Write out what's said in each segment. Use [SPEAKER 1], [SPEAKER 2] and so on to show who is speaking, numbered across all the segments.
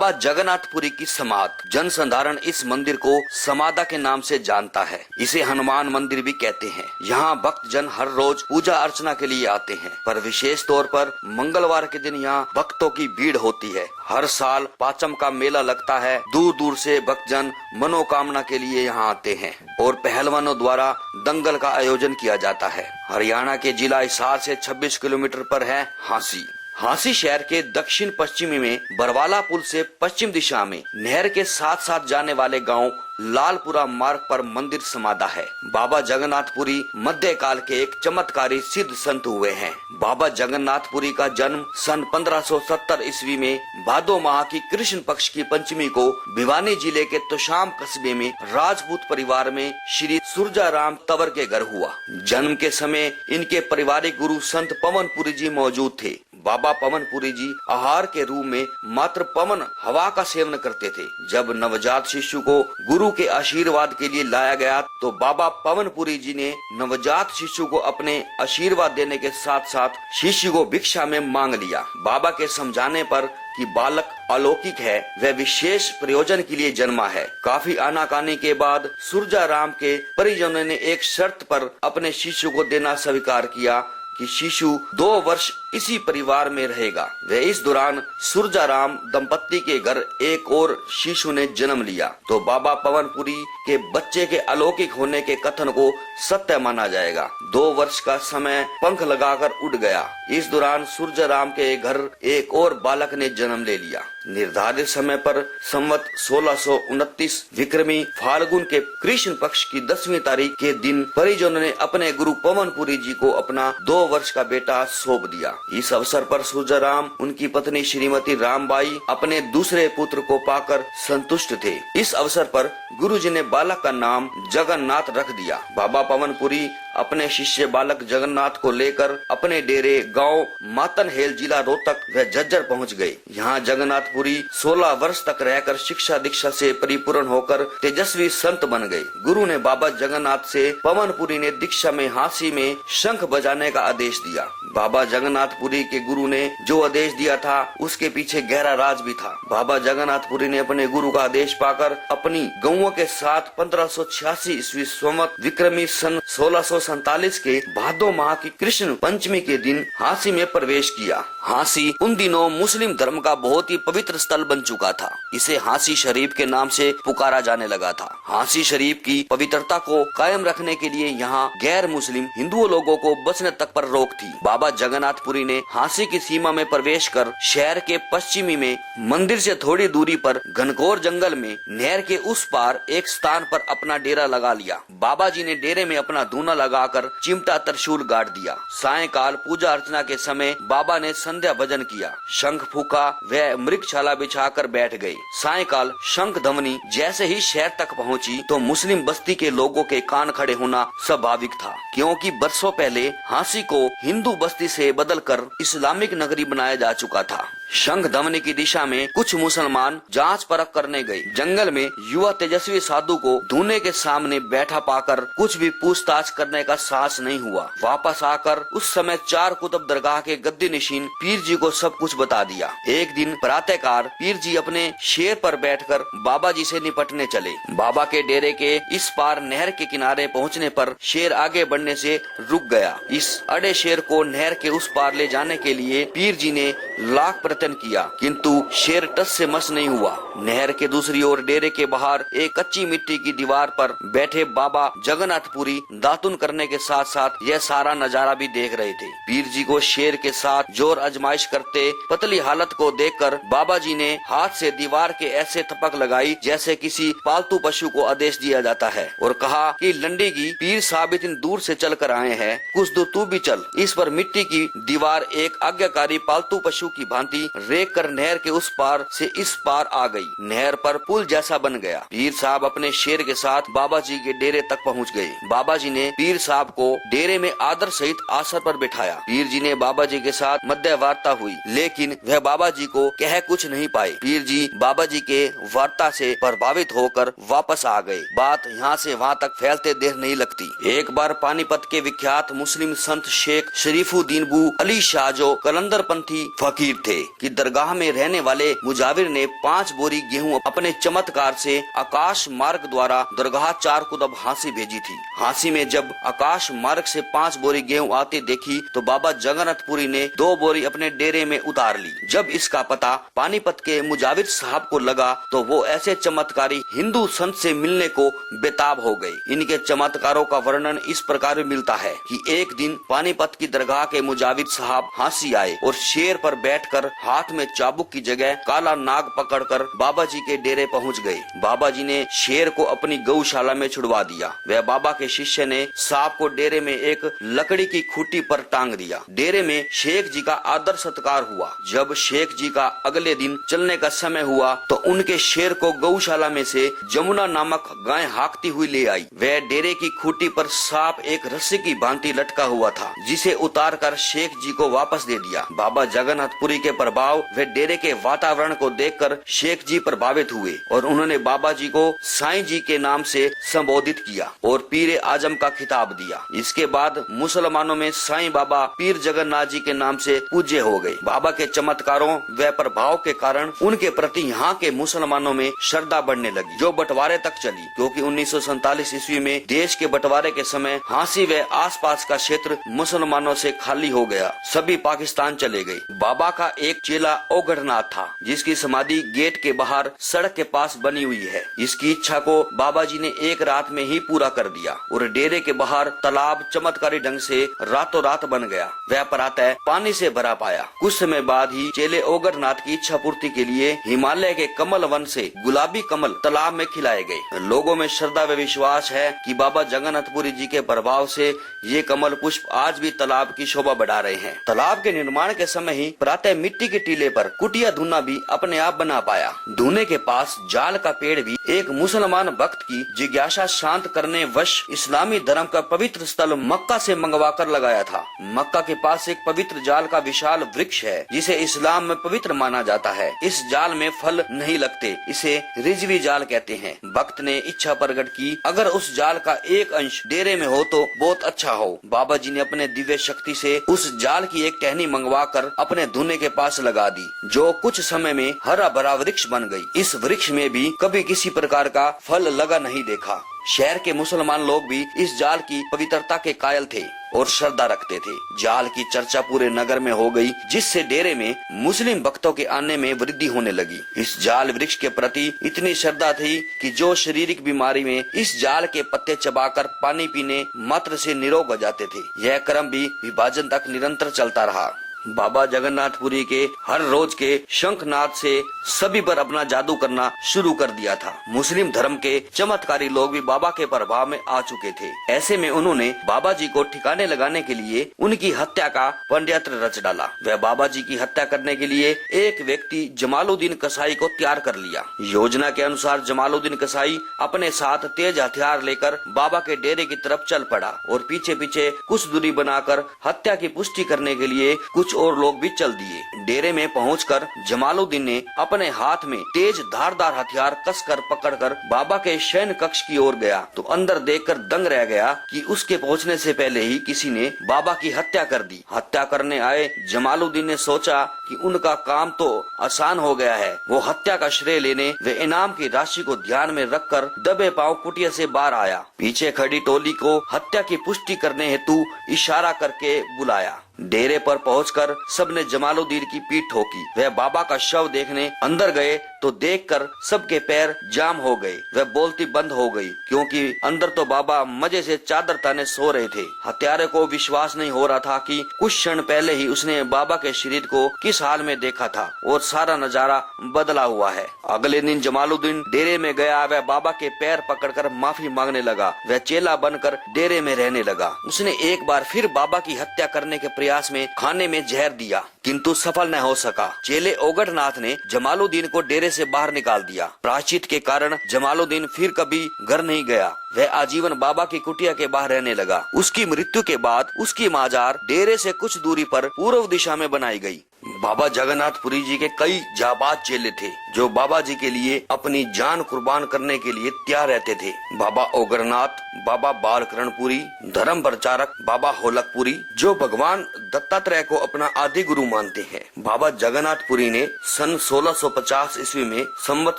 [SPEAKER 1] बाबा जगन्नाथपुरी की समाधि। जन साधारण इस मंदिर को समाधा के नाम से जानता है। इसे हनुमान मंदिर भी कहते हैं। यहाँ भक्त जन हर रोज पूजा अर्चना के लिए आते हैं, पर विशेष तौर पर मंगलवार के दिन यहाँ भक्तों की भीड़ होती है। हर साल पाचम का मेला लगता है। दूर दूर से भक्तजन मनोकामना के लिए यहाँ आते हैं और पहलवानों द्वारा दंगल का आयोजन किया जाता है। हरियाणा के जिला हिसार से 26 किलोमीटर पर है हांसी। हांसी शहर के दक्षिण पश्चिमी में बरवाला पुल से पश्चिम दिशा में नहर के साथ साथ जाने वाले गांव लालपुरा मार्ग पर मंदिर समाधा है। बाबा जगन्नाथपुरी मध्यकाल के एक चमत्कारी सिद्ध संत हुए हैं। बाबा जगन्नाथपुरी का जन्म सन 1570 ईस्वी में भादो माह की कृष्ण पक्ष की पंचमी को भिवानी जिले के तोशाम कस्बे में राजपूत परिवार में श्री सुरजाराम तंवर के घर हुआ। जन्म के समय इनके पारिवारिक गुरु संत पवनपुरी जी मौजूद थे। बाबा पवनपुरी जी आहार के रूप में मात्र पवन हवा का सेवन करते थे। जब नवजात शिशु को गुरु के आशीर्वाद के लिए लाया गया तो बाबा पवनपुरी जी ने नवजात शिशु को अपने आशीर्वाद देने के साथ साथ शिशु को भिक्षा में मांग लिया। बाबा के समझाने पर कि बालक अलौकिक है, वह विशेष प्रयोजन के लिए जन्मा है। काफी आनाकानी के बाद सुरजाराम के परिजनों ने एक शर्त पर अपने शिशु को देना स्वीकार किया कि शिशु 2 वर्ष इसी परिवार में रहेगा। वह इस दौरान सुरजाराम दंपत्ति के घर एक और शिशु ने जन्म लिया तो बाबा पवनपुरी के बच्चे के अलौकिक होने के कथन को सत्य माना जाएगा। 2 वर्ष का समय पंख लगाकर उड़ गया। इस दौरान सुरजाराम के घर एक और बालक ने जन्म ले लिया। निर्धारित समय पर संवत 1629 विक्रमी फाल्गुन के कृष्ण पक्ष की 10वीं तारीख के दिन परिजनों ने अपने गुरु पवनपुरी जी को अपना 2 वर्ष का बेटा सौंप दिया। इस अवसर पर सुरजाराम उनकी पत्नी श्रीमती रामबाई अपने दूसरे पुत्र को पाकर संतुष्ट थे। इस अवसर पर गुरुजी ने बालक का नाम जगन्नाथ रख दिया। बाबा पवनपुरी अपने शिष्य बालक जगन्नाथ को लेकर अपने डेरे गांव मातनहेल जिला रोहतक व झज्जर पहुंच गए। यहाँ जगन्नाथपुरी 16 वर्ष तक रहकर शिक्षा दीक्षा से परिपूर्ण होकर तेजस्वी संत बन गए। गुरु ने बाबा जगन्नाथ से पवनपुरी ने दीक्षा में हांसी में शंख बजाने का आदेश दिया। बाबा जगन्नाथपुरी के गुरु ने जो आदेश दिया था उसके पीछे गहरा राज भी था। बाबा जगन्नाथपुरी ने अपने गुरु का आदेश पाकर अपनी गौओं के साथ 1586 ईस्वी संवत विक्रमी सन 1647 के भादो माह की कृष्ण पंचमी के दिन हांसी में प्रवेश किया। हांसी उन दिनों मुस्लिम धर्म का बहुत ही पवित्र स्थल बन चुका था। इसे हांसी शरीफ के नाम से पुकारा जाने लगा था। हांसी शरीफ की पवित्रता को कायम रखने के लिए यहाँ गैर मुस्लिम हिंदुओं लोगों को बचने तक पर रोक थी। बाबा जगन्नाथपुरी ने हांसी की सीमा में प्रवेश कर शहर के पश्चिमी में मंदिर से थोड़ी दूरी पर घनघोर जंगल में नहर के उस पार एक स्थान पर अपना डेरा लगा लिया। बाबा जी ने डेरे में अपना धूना लगाकर चिमटा त्रिशूल गाड़ दिया। सायंकाल पूजा अर्चना के समय बाबा ने संध्या भजन किया, शंख फूका व मृगशाला बिछाकर बैठ गए। सायंकाल शंख ध्वनि जैसे ही शहर तक पहुंची तो मुस्लिम बस्ती के लोगों के कान खड़े होना स्वाभाविक था, क्योंकि बरसों पहले हांसी को हिंदू बस्ती से बदलकर इस्लामिक नगरी बनाया जा चुका था। शंख ध्वनि की दिशा में कुछ मुसलमान जांच परख करने गए। जंगल में युवा तेजस्वी साधु को धूने के सामने बैठा पाकर कुछ भी पूछताछ करने का साहस नहीं हुआ। वापस आकर उस समय 4 कुतुब दरगाह के गद्दी नशीन पीर जी को सब कुछ बता दिया। एक दिन प्रातःकाल पीर जी अपने शेर पर बैठकर बाबा जी से निपटने चले। बाबा के डेरे के इस पार नहर के किनारे पहुँचने पर शेर आगे बढ़ने से रुक गया। इस अड़े शेर को नहर के उस पार ले जाने के लिए पीर जी ने लाख प्रयत्न किया, किंतु शेर टस से मस नहीं हुआ। नहर के दूसरी ओर डेरे के बाहर एक कच्ची मिट्टी की दीवार पर बैठे बाबा जगन्नाथपुरी दातुन करने के साथ साथ यह सारा नजारा भी देख रहे थे। पीर जी को शेर के साथ जोर आजमाइश करते पतली हालत को देखकर बाबा जी ने हाथ से दीवार के ऐसे थपक लगाई जैसे किसी पालतू पशु को आदेश दिया जाता है और कहा कि लंडी की पीर साहब इतनी दूर से चल कर आए हैं, कुछ दूर तू भी चल। इस पर मिट्टी की दीवार एक आज्ञाकारी पालतू पशु की भांति रेख कर नहर के उस पार से इस पार आ गई। नहर पर पुल जैसा बन गया। पीर साहब अपने शेर के साथ बाबा जी के डेरे तक पहुंच गए। बाबा जी ने पीर पीर साहब को डेरे में आदर सहित आसन पर बिठाया। पीर जी ने बाबा जी के साथ मध्य वार्ता हुई, लेकिन वह बाबा जी को कह कुछ नहीं पाए। पीर जी बाबा जी के वार्ता से प्रभावित होकर वापस आ गए। बात यहाँ से वहाँ तक फैलते देर नहीं लगती। एक बार पानीपत के विख्यात मुस्लिम संत शेख शरीफुद्दीन बू अली शाह जो कलंदर पंथी फकीर थे की दरगाह में रहने वाले मुजाविर ने 5 बोरी गेहूं अपने चमत्कार से आकाश मार्ग द्वारा दरगाह 4 कुदब हांसी भेजी थी। हांसी में जब आकाश मार्ग से 5 बोरी गेहूं आती देखी तो बाबा जगन्नाथपुरी ने 2 बोरी अपने डेरे में उतार ली। जब इसका पता पानीपत के मुजाविर साहब को लगा तो वो ऐसे चमत्कारी हिंदू संत से मिलने को बेताब हो गए। इनके चमत्कारों का वर्णन इस प्रकार मिलता है कि एक दिन पानीपत की दरगाह के मुजाविर साहब हांसी आए और शेर पर बैठकर हाथ में चाबुक की जगह काला नाग पकड़कर बाबा जी के डेरे पहुंच गए। बाबा जी ने शेर को अपनी गौशाला में छुड़वा दिया। वह बाबा के शिष्य ने सांप को डेरे में एक लकड़ी की खूंटी पर टांग दिया। डेरे में शेख जी का आदर सत्कार हुआ। जब शेख जी का अगले दिन चलने का समय हुआ तो उनके शेर को गौशाला में से जमुना नामक गाय हाँकती हुई ले आई। वह डेरे की खूंटी पर सांप एक रस्सी की भांति लटका हुआ था, जिसे उतार कर शेख जी को वापस दे दिया। बाबा जगन्नाथपुरी के प्रभाव व डेरे के वातावरण को देखकर शेख जी प्रभावित हुए और उन्होंने बाबा जी को साईं जी के नाम से संबोधित किया और पीर आजम का खिताब दिया। इसके बाद मुसलमानों में साईं बाबा पीर जगन्नाथ जी के नाम से पूज्य हो गए। बाबा के चमत्कारों व प्रभाव के कारण उनके प्रति यहाँ के मुसलमानों में श्रद्धा बढ़ने लगी, जो बंटवारे तक चली, क्योंकि 1947 ईस्वी में देश के बंटवारे के समय हांसी व आसपास का क्षेत्र मुसलमानों से खाली हो गया। सभी पाकिस्तान चले गए। बाबा का एक चेला ओगढ़नाथ था, जिसकी समाधि गेट के बाहर सड़क के पास बनी हुई है। इसकी इच्छा को बाबा जी ने एक रात में ही पूरा कर दिया और डेरे के बाहर तालाब चमत्कारी ढंग से रातों रात बन गया। वह प्रातः पानी से भरा पाया। कुछ समय बाद ही चेले ओगढ़नाथ की इच्छा पूर्ति के लिए हिमालय के कमल वन से गुलाबी कमल तालाब में खिलाए गए। लोगों में श्रद्धा व विश्वास है कि बाबा जगन्नाथपुरी जी के प्रभाव से ये कमल पुष्प आज भी तालाब की शोभा बढ़ा रहे हैं। तालाब के निर्माण के समय ही प्रातः मिट्टी के टीले पर कुटिया धुना भी अपने आप बना पाया। धुने के पास जाल का पेड़ भी एक मुसलमान भक्त की जिज्ञासा शांत करने वश इस्लामी धर्म का पवित्र स्थल मक्का से मंगवा कर लगाया था। मक्का के पास एक पवित्र जाल का विशाल वृक्ष है, जिसे इस्लाम में पवित्र माना जाता है। इस जाल में फल नहीं लगते, इसे रिजवी जाल कहते हैं। भक्त ने इच्छा प्रकट की, अगर उस जाल का एक अंश डेरे में हो तो बहुत अच्छा हो। बाबा जी ने अपने दिव्य शक्ति से उस जाल की एक टहनी मंगवा कर अपने धुने के पास लगा दी, जो कुछ समय में हरा भरा वृक्ष बन गई। इस वृक्ष में भी कभी किसी प्रकार का फल लगा नहीं देखा। शहर के मुसलमान लोग भी इस जाल की पवित्रता के कायल थे और श्रद्धा रखते थे। जाल की चर्चा पूरे नगर में हो गई, जिससे डेरे में मुस्लिम भक्तों के आने में वृद्धि होने लगी। इस जाल वृक्ष के प्रति इतनी श्रद्धा थी कि जो शारीरिक बीमारी में इस जाल के पत्ते चबाकर पानी पीने मात्र से निरोग हो जाते थे। यह क्रम भी विभाजन तक निरंतर चलता रहा। बाबा जगन्नाथपुरी के हर रोज के शंखनाद से सभी पर अपना जादू करना शुरू कर दिया था। मुस्लिम धर्म के चमत्कारी लोग भी बाबा के प्रभाव में आ चुके थे। ऐसे में उन्होंने बाबा जी को ठिकाने लगाने के लिए उनकी हत्या का पंडित्र रच डाला। वह बाबा जी की हत्या करने के लिए एक व्यक्ति जमालुद्दीन कसाई को तैयार कर लिया। योजना के अनुसार जमालुद्दीन कसाई अपने साथ तेज हथियार लेकर बाबा के डेरे की तरफ चल पड़ा और पीछे पीछे कुछ दूरी बनाकर हत्या की पुष्टि करने के लिए कुछ और लोग भी चल दिए। डेरे में पहुंचकर जमालुद्दीन ने अपने हाथ में तेज धारदार हथियार कसकर पकड़कर बाबा के शयन कक्ष की ओर गया तो अंदर देखकर दंग रह गया कि उसके पहुंचने से पहले ही किसी ने बाबा की हत्या कर दी। हत्या करने आए जमालुद्दीन ने सोचा कि उनका काम तो आसान हो गया है। वो हत्या का श्रेय लेने व इनाम की राशि को ध्यान में रखकर दबे पांव कुटिया से बाहर आया। पीछे खड़ी टोली को हत्या की पुष्टि करने हेतु इशारा करके बुलाया। डेरे पर पहुंचकर सबने जमालुद्दीन की पीठ ठोकी। वह बाबा का शव देखने अंदर गए तो देखकर सबके पैर जाम हो गए। वह बोलती बंद हो गई, क्योंकि अंदर तो बाबा मजे से चादर ताने सो रहे थे। हत्यारे को विश्वास नहीं हो रहा था कि कुछ क्षण पहले ही उसने बाबा के शरीर को किस हाल में देखा था और सारा नजारा बदला हुआ है। अगले दिन जमालुद्दीन डेरे में गया। वह बाबा के पैर पकड़कर माफी मांगने लगा। वह चेला बनकर डेरे में रहने लगा। उसने एक बार फिर बाबा की हत्या करने के प्रयास में खाने में जहर दिया, किंतु सफल न हो सका। चेले ओगढ़नाथ ने जमालुद्दीन को डेरे से बाहर निकाल दिया। प्रायश्चित के कारण जमालुद्दीन फिर कभी घर नहीं गया। वह आजीवन बाबा की कुटिया के बाहर रहने लगा। उसकी मृत्यु के बाद उसकी माजार डेरे से कुछ दूरी पर पूर्व दिशा में बनाई गई। बाबा जगन्नाथपुरी जी के कई जाबाज चेले थे जो बाबा जी के लिए अपनी जान कुर्बान करने के लिए तैयार रहते थे। बाबा ओगरनाथ, बाबा बालकरणपुरी, धर्म प्रचारक बाबा होलकपुरी, जो भगवान दत्तात्रेय को अपना आदि गुरु मानते हैं। बाबा जगन्नाथपुरी ने सन 1650 ईस्वी में संवत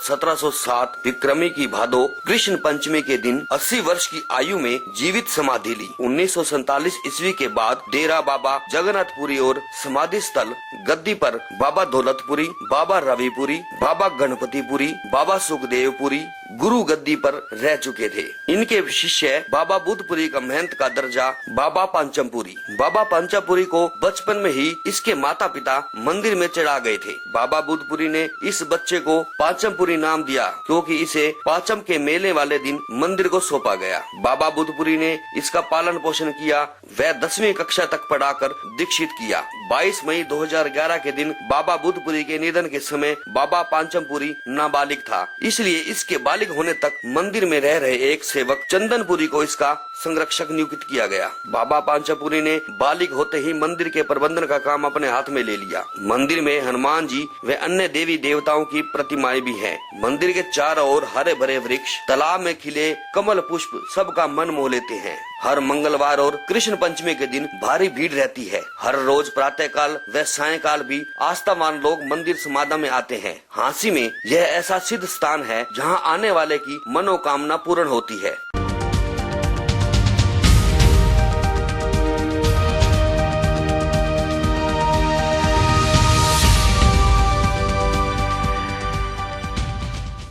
[SPEAKER 1] 1707 विक्रमी की भादो कृष्ण पंचमी के दिन 80 वर्ष की आयु में जीवित समाधि ली। 1947 ईस्वी के बाद डेरा बाबा जगन्नाथपुरी और समाधि स्थल गद्दी पर बाबा दौलतपुरी, बाबा रविपुरी, बाबा गणपतिपुरी, बाबा सुखदेवपुरी गुरु गद्दी पर रह चुके थे। इनके शिष्य बाबा बुद्धपुरी का महंत का दर्जा बाबा पांचमपुरी। बाबा पांचमपुरी को बचपन में ही इसके माता पिता मंदिर में चढ़ा गए थे। बाबा बुद्धपुरी ने इस बच्चे को पांचमपुरी नाम दिया क्योंकि इसे पांचम के मेले वाले दिन मंदिर को सौंपा गया। बाबा बुद्धपुरी ने इसका पालन पोषण किया। वह 10वीं कक्षा तक पढ़ाकर दीक्षित किया। 22 मई 2011 के दिन बाबा बुद्धपुरी के निधन के समय बाबा पांचमपुरी नाबालिग था, इसलिए इसके बालिग होने तक मंदिर में रह रहे एक सेवक चंदनपुरी को इसका संरक्षक नियुक्त किया गया। बाबा पांचमपुरी ने बालिग होते ही मंदिर के प्रबंधन का काम अपने हाथ में ले लिया। मंदिर में हनुमान जी व अन्य देवी देवताओं की प्रतिमाएं भी हैं। मंदिर के चारों ओर हरे भरे वृक्ष, तालाब में खिले कमल पुष्प सबका मन मोह लेते हैं। हर मंगलवार और कृष्ण पंचमी के दिन भारी भीड़ रहती है। हर रोज प्रातः काल व सायंकाल भी आस्थावान लोग मंदिर समागम में आते हैं। हांसी में यह ऐसा सिद्ध स्थान है जहां आने वाले की मनोकामना पूर्ण होती है।